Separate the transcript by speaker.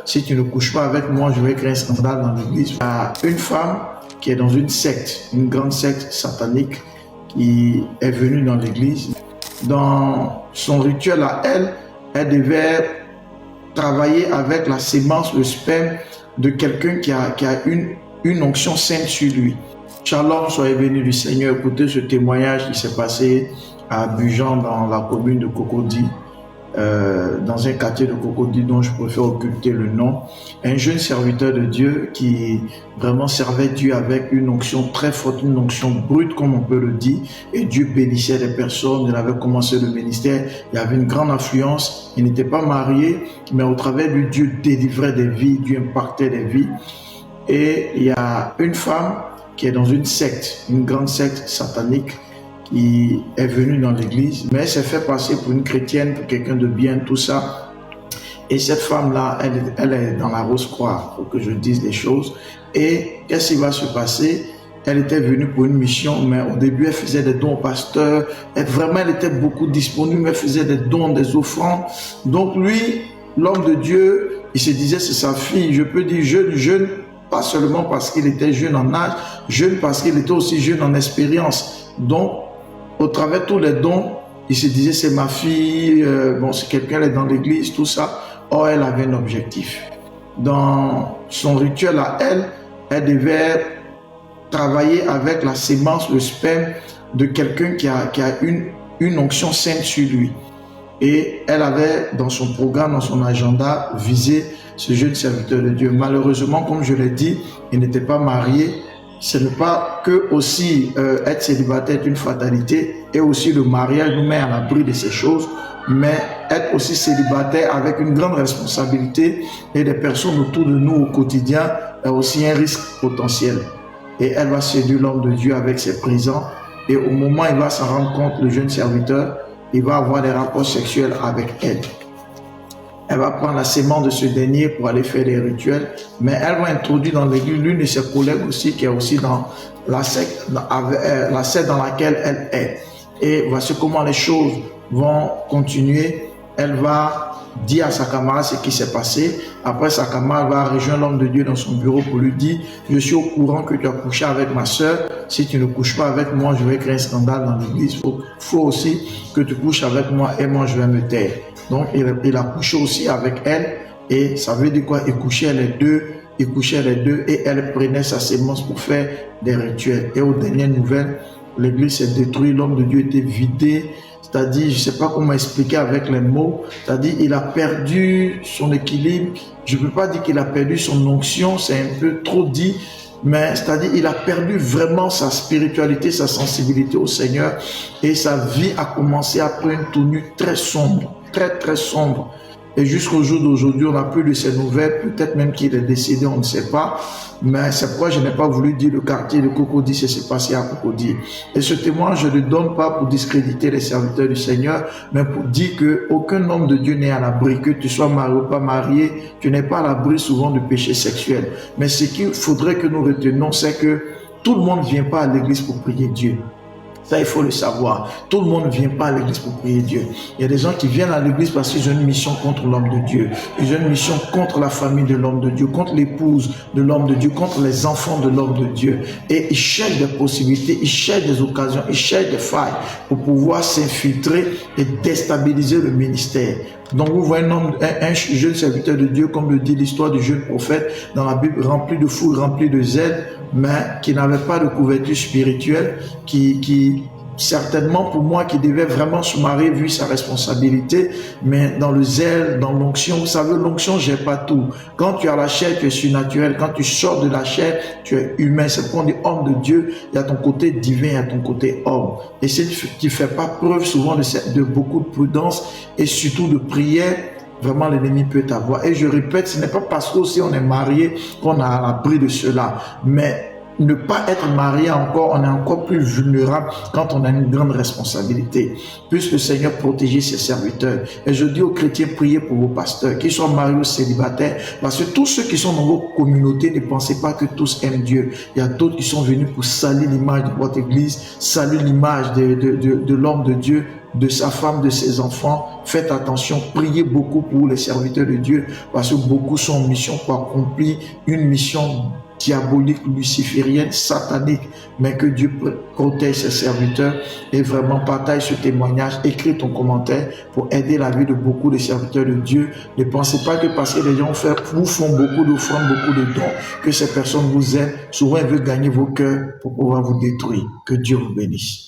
Speaker 1: si tu ne couches pas avec moi, je vais créer un scandale dans l'église. Il y a une femme qui est dans une secte, une grande secte satanique, qui est venue dans l'église. Dans son rituel à elle, elle devait travailler avec la sémence, le sperme de quelqu'un qui a une onction sainte sur lui. Shalom, soyez bénis du Seigneur. Écoutez ce témoignage qui s'est passé à Bujan, dans la commune de Cocody, dans un quartier de Cocody dont je préfère occulter le nom. Un jeune serviteur de Dieu qui vraiment servait Dieu avec une onction très forte, une onction brute comme on peut le dire, et Dieu bénissait les personnes. Il avait commencé le ministère, il y avait une grande influence, il n'était pas marié, mais au travers de Dieu délivrait des vies, Dieu impactait des vies. Et il y a une femme qui est dans une secte, une grande secte satanique, qui est venue dans l'église, mais elle s'est fait passer pour une chrétienne, pour quelqu'un de bien, tout ça. Et cette femme-là, elle est dans la Rose-Croix, pour que je dise les choses. Et qu'est-ce qui va se passer? Elle était venue pour une mission, mais au début, elle faisait des dons au pasteur. Elle était beaucoup disponible, elle faisait des dons, des offrandes. Donc lui, l'homme de Dieu, il se disait, c'est sa fille. Je peux dire jeune, pas seulement parce qu'il était jeune en âge, jeune parce qu'il était aussi jeune en expérience. Donc, au travers de tous les dons, il se disait, c'est ma fille, c'est quelqu'un, elle est dans l'église, tout ça. Or, elle avait un objectif. Dans son rituel à elle, elle devait travailler avec la sémence, le sperme de quelqu'un qui a une onction sainte sur lui. Et elle avait dans son programme, dans son agenda, visé ce jeune serviteur de Dieu. Malheureusement, comme je l'ai dit, il n'était pas marié. Ce n'est pas que aussi être célibataire est une fatalité, et aussi le mariage nous met à l'abri de ces choses, mais être aussi célibataire avec une grande responsabilité et des personnes autour de nous au quotidien est aussi un risque potentiel. Et elle va séduire l'homme de Dieu avec ses présents, et au moment où il va s'en rendre compte, le jeune serviteur, il va avoir des rapports sexuels avec elle. Elle va prendre la sémence de ce dernier pour aller faire des rituels, mais elle va introduire dans l'église l'une de ses collègues aussi, qui est aussi dans la secte dans laquelle elle est. Et voici comment les choses vont continuer. Elle va dire à sa camarade ce qui s'est passé. Après, sa camarade va rejoindre l'homme de Dieu dans son bureau pour lui dire, je suis au courant que tu as couché avec ma soeur. Si tu ne couches pas avec moi, je vais créer un scandale dans l'église. Il faut aussi que tu couches avec moi et moi je vais me taire. Donc, il a couché aussi avec elle, et ça veut dire quoi? Il couchait les deux, et elle prenait sa sémence pour faire des rituels. Et aux dernières nouvelles, l'église s'est détruite, l'homme de Dieu était vidé, c'est-à-dire, je ne sais pas comment expliquer avec les mots, c'est-à-dire, il a perdu son équilibre. Je ne peux pas dire qu'il a perdu son onction, c'est un peu trop dit, mais c'est-à-dire, il a perdu vraiment sa spiritualité, sa sensibilité au Seigneur, et sa vie a commencé à prendre une tournure très sombre. Très sombre. Et jusqu'au jour d'aujourd'hui, on n'a plus de ces nouvelles. Peut-être même qu'il est décédé, on ne sait pas. Mais c'est pourquoi je n'ai pas voulu dire le quartier de Cocody, c'est ce qui s'est passé à Cocody. Et ce témoin, je ne le donne pas pour discréditer les serviteurs du Seigneur, mais pour dire qu'aucun homme de Dieu n'est à l'abri. Que tu sois marié ou pas marié, tu n'es pas à l'abri souvent de péché sexuel. Mais ce qu'il faudrait que nous retenions, c'est que tout le monde ne vient pas à l'église pour prier Dieu. Ça, il faut le savoir. Tout le monde ne vient pas à l'église pour prier Dieu. Il y a des gens qui viennent à l'église parce qu'ils ont une mission contre l'homme de Dieu. Ils ont une mission contre la famille de l'homme de Dieu, contre l'épouse de l'homme de Dieu, contre les enfants de l'homme de Dieu. Et ils cherchent des possibilités, ils cherchent des occasions, ils cherchent des failles pour pouvoir s'infiltrer et déstabiliser le ministère. Donc vous voyez un jeune serviteur de Dieu, comme le dit l'histoire du jeune prophète dans la Bible, rempli de fougue, rempli de zèle, mais qui n'avait pas de couverture spirituelle, qui certainement pour moi qui devait vraiment se marier vu sa responsabilité, mais dans le zèle, dans l'onction, vous savez, l'onction gère pas tout. Quand tu as la chair, tu es surnaturel. Quand tu sors de la chair, tu es humain. C'est pourquoi on dit homme de Dieu, il y a ton côté divin, il y a ton côté homme. Et si tu ne fais pas preuve souvent de beaucoup de prudence et surtout de prière, vraiment l'ennemi peut t'avoir. Et je répète, ce n'est pas parce qu'aussi on est marié qu'on a à l'abri de cela, mais ne pas être marié encore, on est encore plus vulnérable quand on a une grande responsabilité. Puisse le Seigneur protéger ses serviteurs. Et je dis aux chrétiens, priez pour vos pasteurs, qu'ils soient mariés ou célibataires, parce que tous ceux qui sont dans vos communautés, ne pensez pas que tous aiment Dieu. Il y a d'autres qui sont venus pour salir l'image de votre église, salir l'image de l'homme de Dieu. de sa femme, de ses enfants. Faites attention, priez beaucoup pour les serviteurs de Dieu, parce que beaucoup sont en mission pour accomplir une mission diabolique, luciférienne, satanique, mais que Dieu protège ses serviteurs. Et vraiment partage ce témoignage, écris ton commentaire pour aider la vie de beaucoup de serviteurs de Dieu. Ne pensez pas que parce que les gens vous font beaucoup d'offrandes, beaucoup de dons, que ces personnes vous aiment. Souvent, elles veulent gagner vos cœurs pour pouvoir vous détruire. Que Dieu vous bénisse.